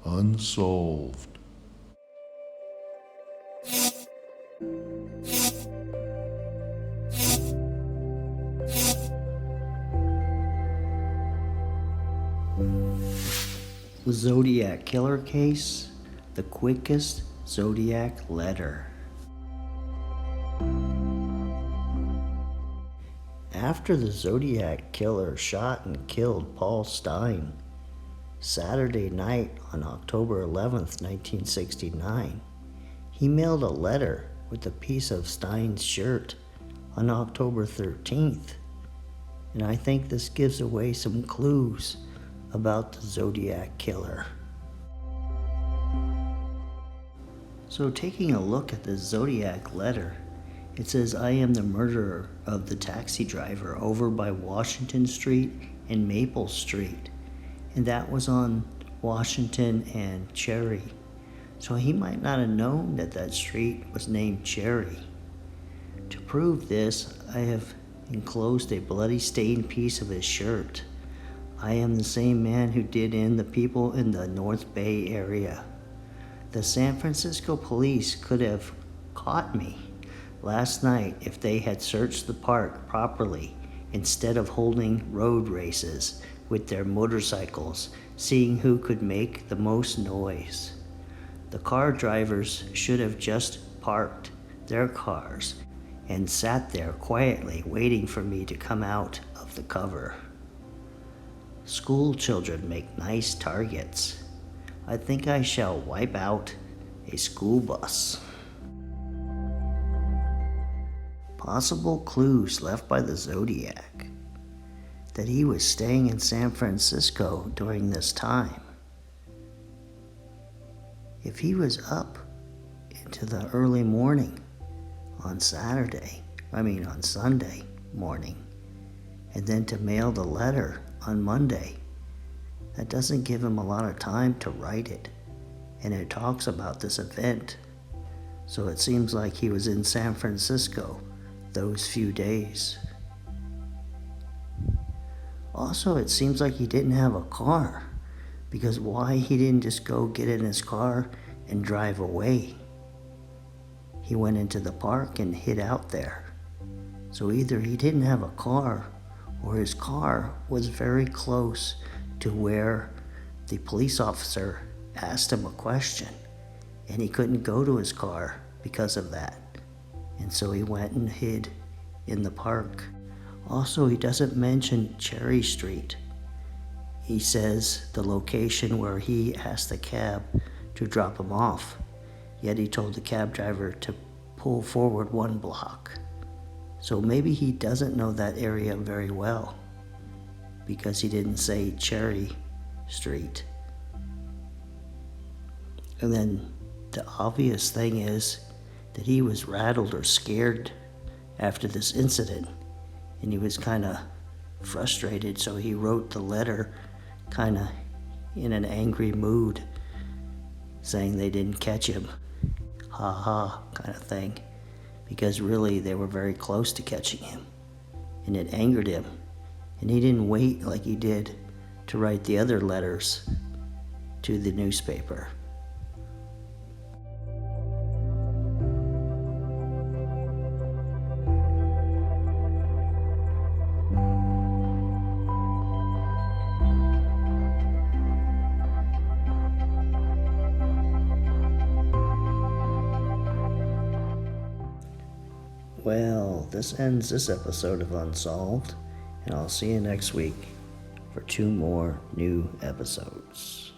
Unsolved. The Zodiac Killer Case, the quickest Zodiac letter. After the Zodiac Killer shot and killed Paul Stine, Saturday night on October 11th, 1969, he mailed a letter with a piece of Stine's shirt on October 13th. And I think this gives away some clues about the Zodiac Killer. So taking a look at the Zodiac letter, it says, "I am the murderer of the taxi driver over by Washington Street and Maple Street." And that was on Washington and Cherry. So he might not have known that that street was named Cherry. To prove this, I have enclosed a bloody stained piece of his shirt. I am the same man who did in the people in the North Bay area. The San Francisco police could have caught me last night if they had searched the park properly instead of holding road races with their motorcycles, seeing who could make the most noise. The car drivers should have just parked their cars and sat there quietly waiting for me to come out of the cover. School children make nice targets. I think I shall wipe out a school bus. Possible clues left by the Zodiac. That he was staying in San Francisco during this time. If he was up into the early morning on Sunday morning, and then to mail the letter on Monday, that doesn't give him a lot of time to write it. And it talks about this event. So it seems like he was in San Francisco those few days. Also, it seems like he didn't have a car, because why he didn't just go get in his car and drive away? He went into the park and hid out there. So either he didn't have a car, or his car was very close to where the police officer asked him a question, and he couldn't go to his car because of that. And so he went and hid in the park. Also, he doesn't mention Cherry Street. He says the location where he asked the cab to drop him off, yet he told the cab driver to pull forward 1 block. So maybe he doesn't know that area very well, because he didn't say Cherry Street. And then the obvious thing is that he was rattled or scared after this incident, and he was kind of frustrated, so he wrote the letter kind of in an angry mood, saying they didn't catch him, ha ha kind of thing, because really they were very close to catching him, and it angered him, and he didn't wait like he did to write the other letters to the newspaper. Well, this ends this episode of Unsolved, and I'll see you next week for 2 more new episodes.